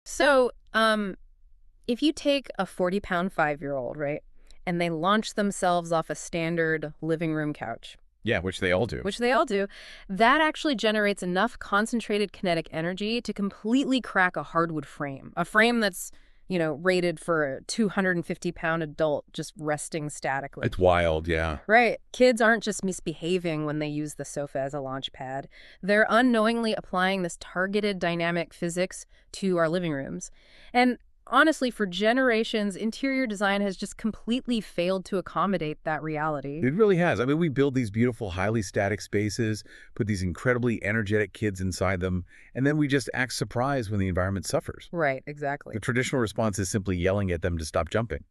So, if you take a 40-pound 5-year-old, right, and they launch themselves off a standard living room couch, Yeah, which they all do. which they all do, that actually generates enough concentrated kinetic energy to completely crack a hardwood frame. A frame that's, rated for a 250-pound adult just resting statically. It's wild, yeah. Right. Kids aren't just misbehaving when they use the sofa as a launch pad. They're unknowingly applying this targeted dynamic physics to our living rooms. And honestly, for generations, interior design has just completely failed to accommodate that reality. It really has. I mean, we build these beautiful, highly static spaces, put these incredibly energetic kids inside them, and then we just act surprised when the environment suffers. Right, exactly. The traditional response is simply yelling at them to stop jumping,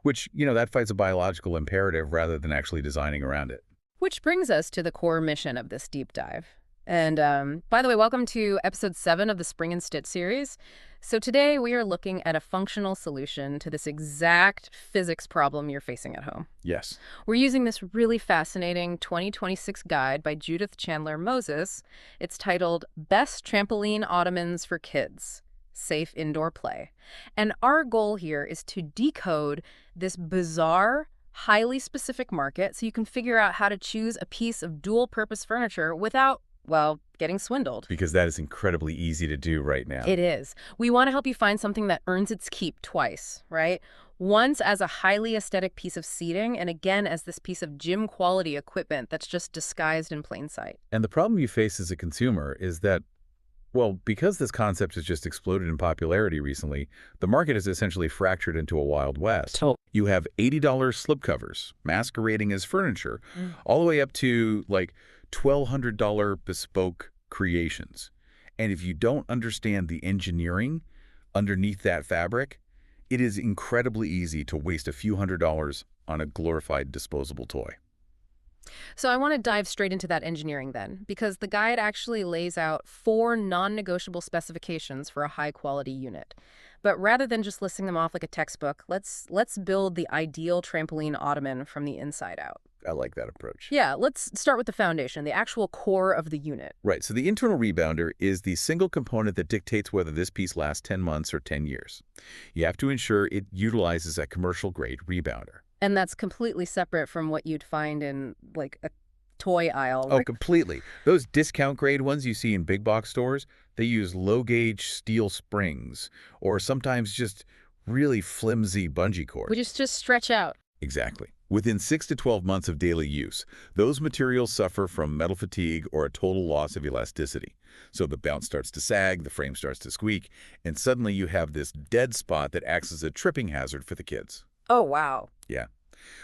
which, that fights a biological imperative rather than actually designing around it. Which brings us to the core mission of this deep dive. And by the way, welcome to episode 7 of the Spring and Stitch series. So today we are looking at a functional solution to this exact physics problem you're facing at home. Yes. We're using this really fascinating 2026 guide by Judith Chandler Moses. It's titled Best Trampoline Ottomans for Kids: Safe Indoor Play. And our goal here is to decode this bizarre, highly specific market so you can figure out how to choose a piece of dual-purpose furniture without, well, getting swindled. Because that is incredibly easy to do right now. It is. We want to help you find something that earns its keep twice, right? Once as a highly aesthetic piece of seating, and again as this piece of gym-quality equipment that's just disguised in plain sight. And the problem you face as a consumer is that, well, because this concept has just exploded in popularity recently, the market is essentially fractured into a Wild West. Oh. You have $80 slipcovers masquerading as furniture, all the way up to, like, $1,200 bespoke creations. And if you don't understand the engineering underneath that fabric, it is incredibly easy to waste a few $100s on a glorified disposable toy. So I want to dive straight into that engineering then, because the guide actually lays out 4 non-negotiable specifications for a high-quality unit. But rather than just listing them off like a textbook, let's build the ideal trampoline ottoman from the inside out. I like that approach. Yeah, let's start with the foundation, the actual core of the unit. Right, so the internal rebounder is the single component that dictates whether this piece lasts 10 months or 10 years. You have to ensure it utilizes a commercial-grade rebounder. And that's completely separate from what you'd find in, like, a toy aisle. Oh, completely. Those discount-grade ones you see in big box stores, they use low-gauge steel springs or sometimes just really flimsy bungee cord. Which is just stretch out. Exactly. Within 6 to 12 months of daily use, those materials suffer from metal fatigue or a total loss of elasticity. So the bounce starts to sag, the frame starts to squeak, and suddenly you have this dead spot that acts as a tripping hazard for the kids. Oh, wow. Yeah.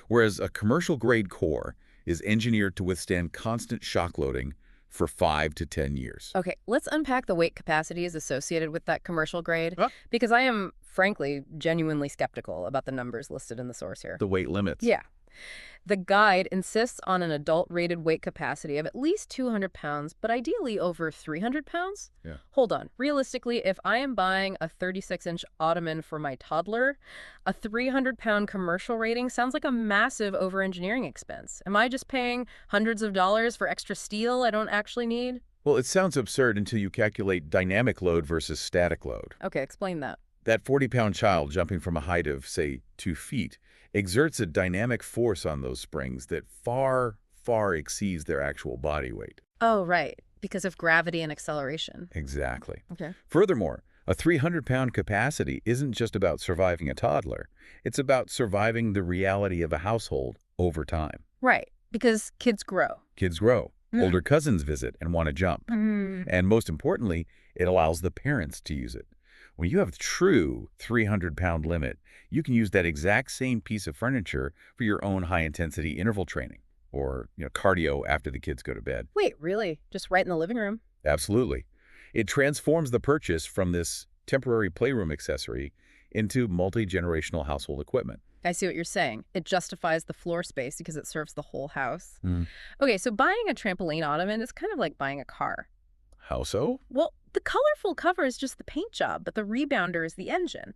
Whereas a commercial-grade core is engineered to withstand constant shock loading for 5 to 10 years. Okay, let's unpack the weight capacities associated with that commercial grade, Huh? because I am, frankly, genuinely skeptical about the numbers listed in the source here. The weight limits. Yeah. The guide insists on an adult-rated weight capacity of at least 200 pounds, but ideally over 300 pounds? Yeah. Hold on. Realistically, if I am buying a 36-inch ottoman for my toddler, a 300-pound commercial rating sounds like a massive over-engineering expense. Am I just paying hundreds of dollars for extra steel I don't actually need? Well, it sounds absurd until you calculate dynamic load versus static load. Okay, explain that. That 40-pound child jumping from a height of, say, 2 feet exerts a dynamic force on those springs that far, far exceeds their actual body weight. Oh, right. Because of gravity and acceleration. Exactly. Okay. Furthermore, a 300-pound capacity isn't just about surviving a toddler. It's about surviving the reality of a household over time. Right. Because kids grow. Kids grow. Older cousins visit and want to jump. And most importantly, it allows the parents to use it. When you have a true 300-pound limit, you can use that exact same piece of furniture for your own high-intensity interval training or cardio after the kids go to bed. Wait, really? Just right in the living room? Absolutely. It transforms the purchase from this temporary playroom accessory into multi-generational household equipment. I see what you're saying. It justifies the floor space because it serves the whole house. Okay, so buying a trampoline ottoman is kind of like buying a car. How so? Well, the colorful cover is just the paint job, but the rebounder is the engine.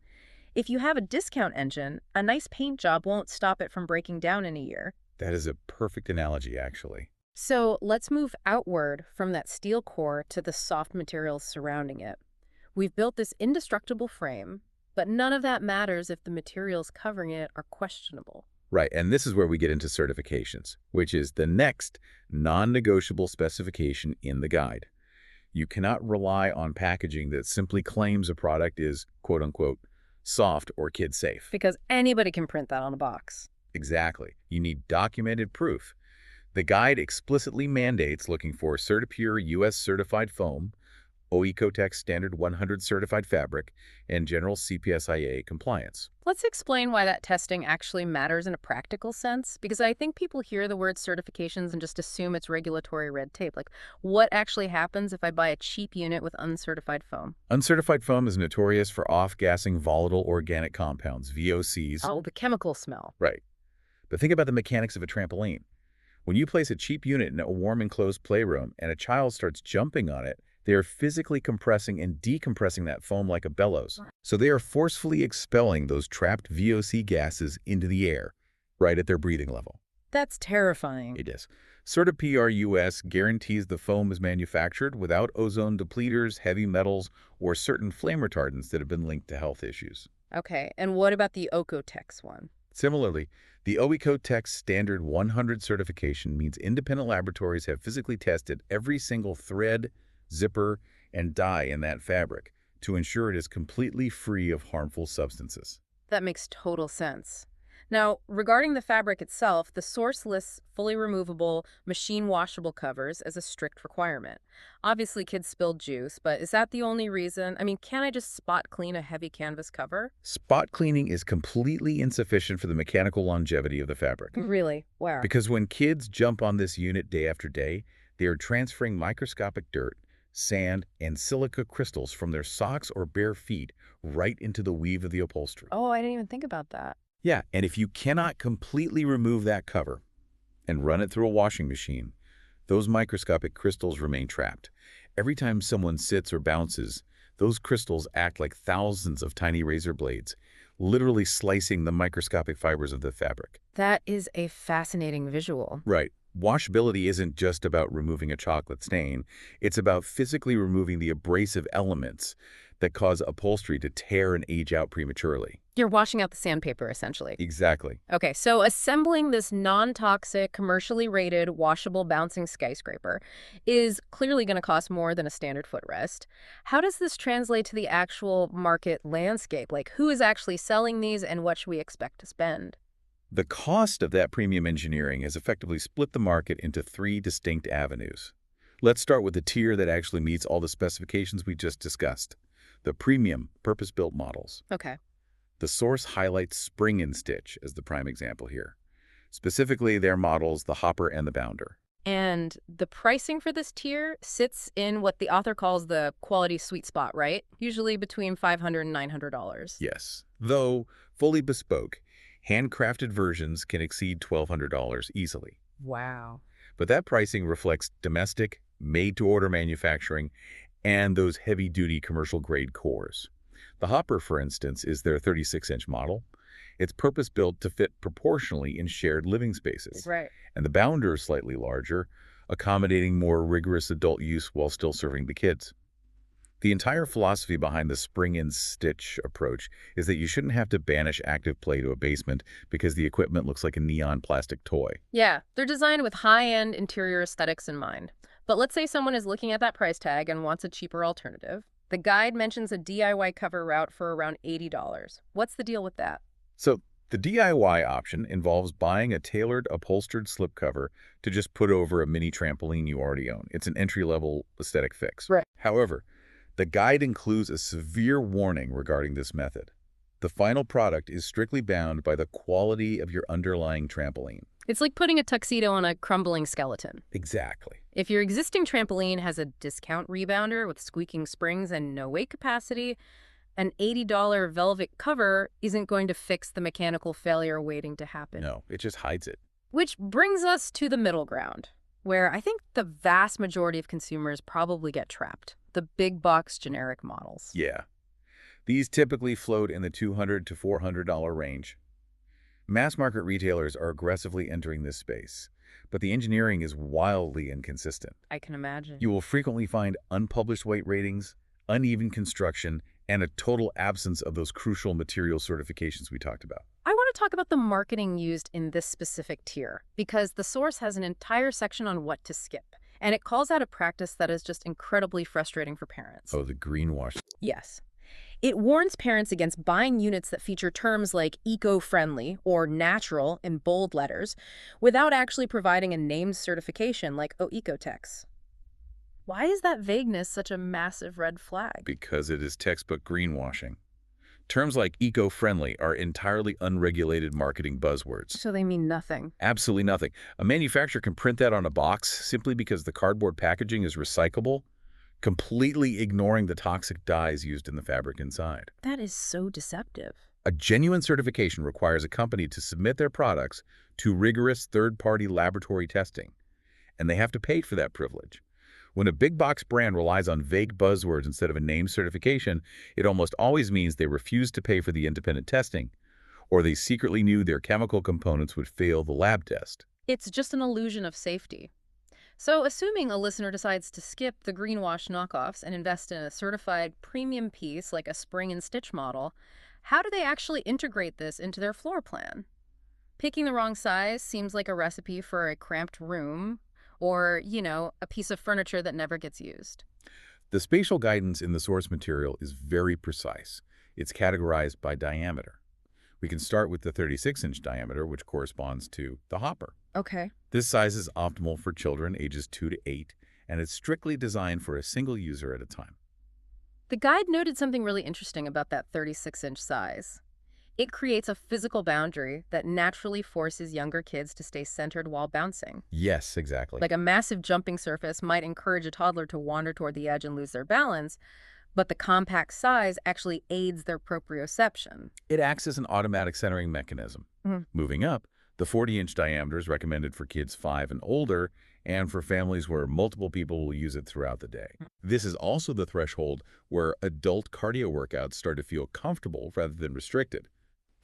If you have a discount engine, a nice paint job won't stop it from breaking down in a year. That is a perfect analogy, actually. So let's move outward from that steel core to the soft materials surrounding it. We've built this indestructible frame, but none of that matters if the materials covering it are questionable. Right, and this is where we get into certifications, which is the next non-negotiable specification in the guide. You cannot rely on packaging that simply claims a product is, quote-unquote, soft or kid-safe. Because anybody can print that on a box. Exactly. You need documented proof. The guide explicitly mandates looking for Certipure U.S. certified foam, OECOTEX Standard 100 certified fabric, and general CPSIA compliance. Let's explain why that testing actually matters in a practical sense, because I think people hear the word certifications and just assume it's regulatory red tape. Like, what actually happens if I buy a cheap unit with uncertified foam? Uncertified foam is notorious for off-gassing volatile organic compounds, VOCs. Oh, the chemical smell. Right. But think about the mechanics of a trampoline. When you place a cheap unit in a warm enclosed playroom and a child starts jumping on it, they are physically compressing and decompressing that foam like a bellows. So they are forcefully expelling those trapped VOC gases into the air, right at their breathing level. That's terrifying. It is. Certipure US guarantees the foam is manufactured without ozone depleters, heavy metals, or certain flame retardants that have been linked to health issues. Okay, and what about the OECOTEX one? Similarly, the OECOTEX Standard 100 certification means independent laboratories have physically tested every single thread, zipper, and dye in that fabric to ensure it is completely free of harmful substances. That makes total sense. Now, regarding the fabric itself, the source lists fully removable, machine-washable covers as a strict requirement. Obviously, kids spilled juice, but is that the only reason? I mean, can't I just spot clean a heavy canvas cover? Spot cleaning is completely insufficient for the mechanical longevity of the fabric. Really? Where? Because when kids jump on this unit day after day, they are transferring microscopic dirt, sand, and silica crystals from their socks or bare feet right into the weave of the upholstery. Oh, I didn't even think about that. Yeah, and if you cannot completely remove that cover and run it through a washing machine, those microscopic crystals remain trapped. Every time someone sits or bounces, those crystals act like thousands of tiny razor blades, literally slicing the microscopic fibers of the fabric. That is a fascinating visual. Right. Washability isn't just about removing a chocolate stain. It's about physically removing the abrasive elements that cause upholstery to tear and age out prematurely. You're washing out the sandpaper, essentially. Exactly. Okay, so assembling this non-toxic, commercially rated, washable bouncing skyscraper is clearly going to cost more than a standard footrest. How does this translate to the actual market landscape? Like, who is actually selling these and what should we expect to spend? The cost of that premium engineering has effectively split the market into three distinct avenues. Let's start with the tier that actually meets all the specifications we just discussed. The premium, purpose-built models. Okay. The source highlights spring and stitch as the prime example here. Specifically, their models, the hopper and the bounder. And the pricing for this tier sits in what the author calls the quality sweet spot, right? Usually between $500 and $900. Yes. Though fully bespoke, handcrafted versions can exceed $1,200 easily. Wow. But that pricing reflects domestic, made-to-order manufacturing and those heavy-duty commercial-grade cores. The hopper, for instance, is their 36-inch model. It's purpose-built to fit proportionally in shared living spaces. Right. And the bounder is slightly larger, accommodating more rigorous adult use while still serving the kids. The entire philosophy behind the spring and stitch approach is that you shouldn't have to banish active play to a basement because the equipment looks like a neon plastic toy. Yeah, they're designed with high-end interior aesthetics in mind. But let's say someone is looking at that price tag and wants a cheaper alternative. The guide mentions a DIY cover route for around $80. What's the deal with that? So the DIY option involves buying a tailored upholstered slipcover to just put over a mini trampoline you already own. It's an entry-level aesthetic fix. Right. However, the guide includes a severe warning regarding this method. The final product is strictly bound by the quality of your underlying trampoline. It's like putting a tuxedo on a crumbling skeleton. Exactly. If your existing trampoline has a discount rebounder with squeaking springs and no weight capacity, an $80 velvet cover isn't going to fix the mechanical failure waiting to happen. No, it just hides it. Which brings us to the middle ground, where I think the vast majority of consumers probably get trapped. The big box generic models. Yeah. These typically float in the $200 to $400 range. Mass market retailers are aggressively entering this space, but the engineering is wildly inconsistent. I can imagine. You will frequently find unpublished weight ratings, uneven construction, and a total absence of those crucial material certifications we talked about. I want to talk about the marketing used in this specific tier, because the source has an entire section on what to skip, and it calls out a practice that is just incredibly frustrating for parents. Oh, the greenwash. Yes. It warns parents against buying units that feature terms like eco-friendly or natural in bold letters without actually providing a named certification like OEcoTex. Why is that vagueness such a massive red flag? Because it is textbook greenwashing. Terms like eco-friendly are entirely unregulated marketing buzzwords. So they mean nothing. Absolutely nothing. A manufacturer can print that on a box simply because the cardboard packaging is recyclable, completely ignoring the toxic dyes used in the fabric inside. That is so deceptive. A genuine certification requires a company to submit their products to rigorous third-party laboratory testing, and they have to pay for that privilege. When a big box brand relies on vague buzzwords instead of a name certification, it almost always means they refuse to pay for the independent testing, or they secretly knew their chemical components would fail the lab test. It's just an illusion of safety. So, assuming a listener decides to skip the greenwash knockoffs and invest in a certified premium piece like a spring and stitch model, how do they actually integrate this into their floor plan? Picking the wrong size seems like a recipe for a cramped room or, a piece of furniture that never gets used. The spatial guidance in the source material is very precise. It's categorized by diameter. We can start with the 36-inch diameter, which corresponds to the hopper. Okay. This size is optimal for children ages 2 to 8, and it's strictly designed for a single user at a time. The guide noted something really interesting about that 36-inch size. It creates a physical boundary that naturally forces younger kids to stay centered while bouncing. Yes, exactly. Like a massive jumping surface might encourage a toddler to wander toward the edge and lose their balance, but the compact size actually aids their proprioception. It acts as an automatic centering mechanism. Moving up, the 40-inch diameter is recommended for kids 5 and older, and for families where multiple people will use it throughout the day. This is also the threshold where adult cardio workouts start to feel comfortable rather than restricted.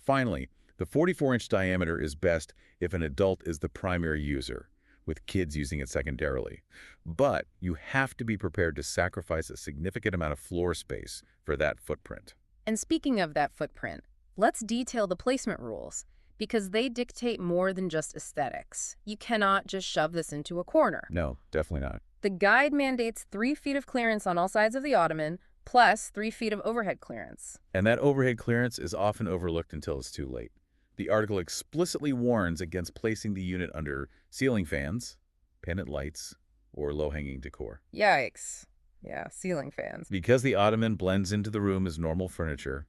Finally, the 44-inch diameter is best if an adult is the primary user, with kids using it secondarily. But you have to be prepared to sacrifice a significant amount of floor space for that footprint. And speaking of that footprint, let's detail the placement rules, because they dictate more than just aesthetics. You cannot just shove this into a corner. No, definitely not. The guide mandates 3 feet of clearance on all sides of the ottoman, plus 3 feet of overhead clearance. And that overhead clearance is often overlooked until it's too late. The article explicitly warns against placing the unit under ceiling fans, pendant lights, or low-hanging decor. Yikes. Yeah, ceiling fans. Because the ottoman blends into the room as normal furniture,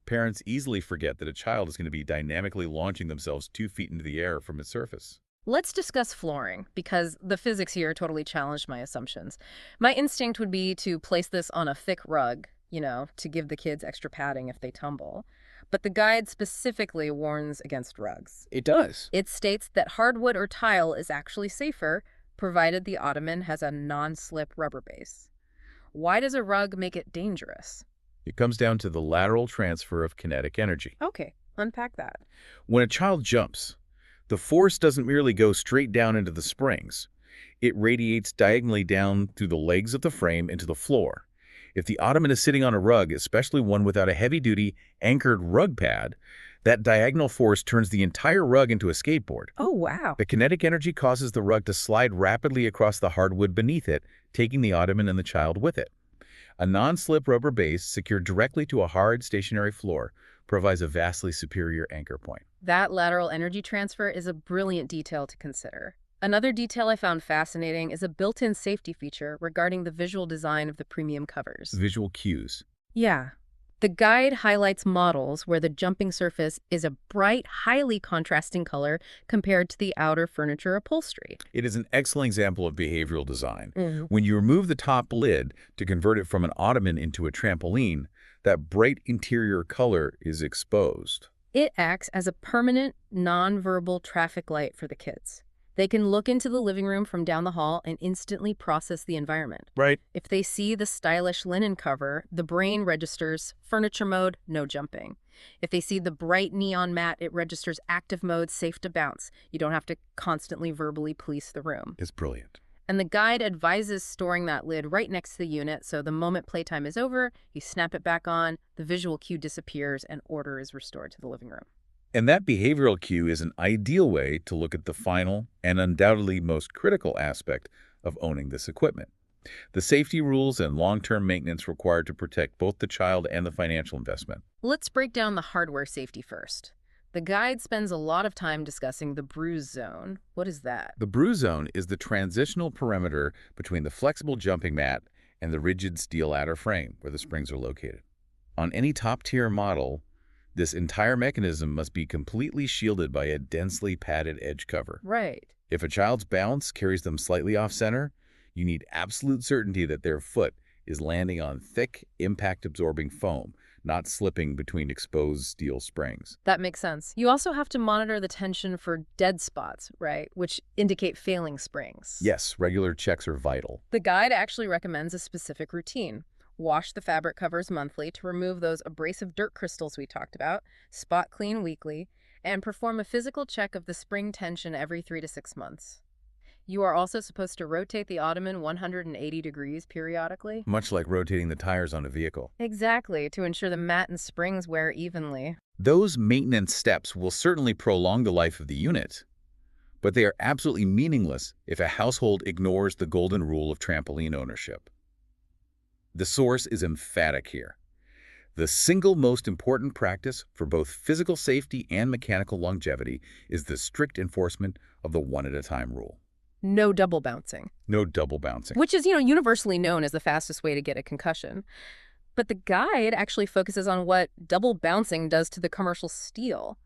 parents easily forget that a child is going to be dynamically launching themselves 2 feet into the air from its surface. Let's discuss flooring, because the physics here totally challenged my assumptions. My instinct would be to place this on a thick rug, to give the kids extra padding if they tumble. But the guide specifically warns against rugs. It does. It states that hardwood or tile is actually safer, provided the ottoman has a non-slip rubber base. Why does a rug make it dangerous? It comes down to the lateral transfer of kinetic energy. Okay, unpack that. When a child jumps, the force doesn't merely go straight down into the springs. It radiates diagonally down through the legs of the frame into the floor. If the ottoman is sitting on a rug, especially one without a heavy-duty anchored rug pad, that diagonal force turns the entire rug into a skateboard. Oh, wow. The kinetic energy causes the rug to slide rapidly across the hardwood beneath it, taking the ottoman and the child with it. A non-slip rubber base secured directly to a hard, stationary floor provides a vastly superior anchor point. That lateral energy transfer is a brilliant detail to consider. Another detail I found fascinating is a built-in safety feature regarding the visual design of the premium covers. Visual cues. Yeah. The guide highlights models where the jumping surface is a bright, highly contrasting color compared to the outer furniture upholstery. It is an excellent example of behavioral design. Mm. When you remove the top lid to convert it from an ottoman into a trampoline, that bright interior color is exposed. It acts as a permanent, non-verbal traffic light for the kids. They can look into the living room from down the hall and instantly process the environment. Right. If they see the stylish linen cover, the brain registers furniture mode, no jumping. If they see the bright neon mat, it registers active mode, safe to bounce. You don't have to constantly verbally police the room. It's brilliant. And the guide advises storing that lid right next to the unit so the moment playtime is over, you snap it back on, the visual cue disappears, and order is restored to the living room. And that behavioral cue is an ideal way to look at the final and undoubtedly most critical aspect of owning this equipment: the safety rules and long-term maintenance required to protect both the child and the financial investment. Let's break down the hardware safety first. The guide spends a lot of time discussing the bruise zone. What is that? The bruise zone is the transitional perimeter between the flexible jumping mat and the rigid steel ladder frame where the springs are located. On any top-tier model, this entire mechanism must be completely shielded by a densely padded edge cover. Right. If a child's balance carries them slightly off-center, you need absolute certainty that their foot is landing on thick, impact-absorbing foam, not slipping between exposed steel springs. That makes sense. You also have to monitor the tension for dead spots, right? Which indicate failing springs. Yes, regular checks are vital. The guide actually recommends a specific routine. Wash the fabric covers monthly to remove those abrasive dirt crystals we talked about, spot clean weekly, and perform a physical check of the spring tension every 3 to 6 months. You are also supposed to rotate the ottoman 180 degrees periodically. Much like rotating the tires on a vehicle. Exactly, to ensure the mat and springs wear evenly. Those maintenance steps will certainly prolong the life of the unit, but they are absolutely meaningless if a household ignores the golden rule of trampoline ownership. The source is emphatic here. The single most important practice for both physical safety and mechanical longevity is the strict enforcement of the one-at-a-time rule. No double bouncing. No double bouncing. Which is, universally known as the fastest way to get a concussion. But the guide actually focuses on what double bouncing does to the commercial steel.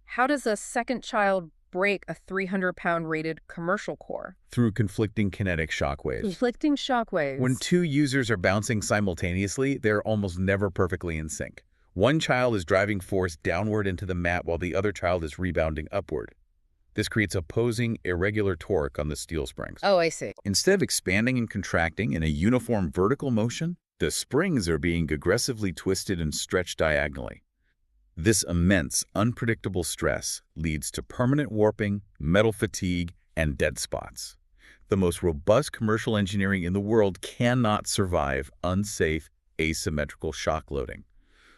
How does a second child break a 300-pound rated commercial core? Through conflicting kinetic shock waves. Conflicting shock waves. When two users are bouncing simultaneously, they're almost never perfectly in sync. One child is driving force downward into the mat while the other child is rebounding upward. This creates opposing, irregular torque on the steel springs. Oh, I see. Instead of expanding and contracting in a uniform vertical motion, the springs are being aggressively twisted and stretched diagonally. This immense, unpredictable stress leads to permanent warping, metal fatigue, and dead spots. The most robust commercial engineering in the world cannot survive unsafe, asymmetrical shock loading.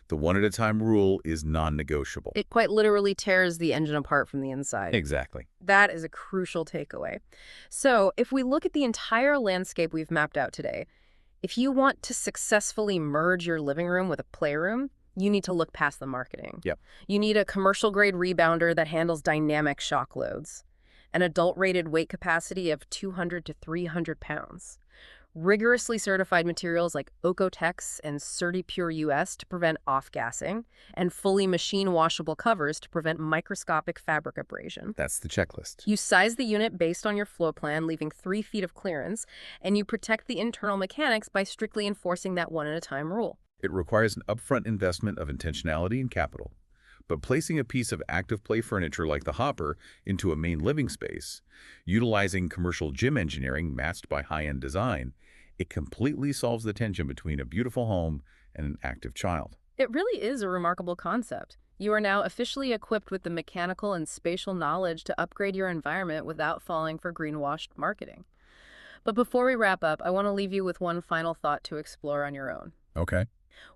The one-at-a-time rule is non-negotiable. It quite literally tears the engine apart from the inside. Exactly. That is a crucial takeaway. So, if we look at the entire landscape we've mapped out today, if you want to successfully merge your living room with a playroom, you need to look past the marketing. Yep. You need a commercial-grade rebounder that handles dynamic shock loads, an adult-rated weight capacity of 200 to 300 pounds, rigorously certified materials like Ocotex and CertiPure US to prevent off-gassing, and fully machine-washable covers to prevent microscopic fabric abrasion. That's the checklist. You size the unit based on your floor plan, leaving 3 feet of clearance, and you protect the internal mechanics by strictly enforcing that one-at-a-time rule. It requires an upfront investment of intentionality and capital. But placing a piece of active play furniture like the hopper into a main living space, utilizing commercial gym engineering matched by high-end design, it completely solves the tension between a beautiful home and an active child. It really is a remarkable concept. You are now officially equipped with the mechanical and spatial knowledge to upgrade your environment without falling for greenwashed marketing. But before we wrap up, I want to leave you with one final thought to explore on your own. Okay.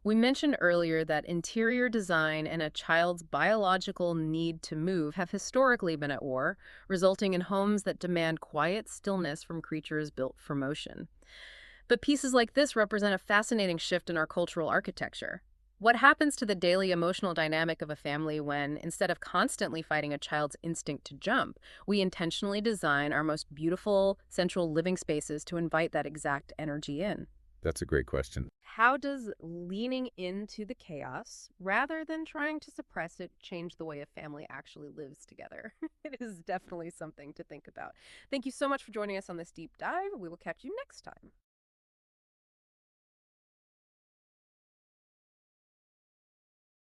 We mentioned earlier that interior design and a child's biological need to move have historically been at war, resulting in homes that demand quiet stillness from creatures built for motion. But pieces like this represent a fascinating shift in our cultural architecture. What happens to the daily emotional dynamic of a family when, instead of constantly fighting a child's instinct to jump, we intentionally design our most beautiful central living spaces to invite that exact energy in? That's a great question. How does leaning into the chaos, rather than trying to suppress it, change the way a family actually lives together? It is definitely something to think about. Thank you so much for joining us on this deep dive. We will catch you next time.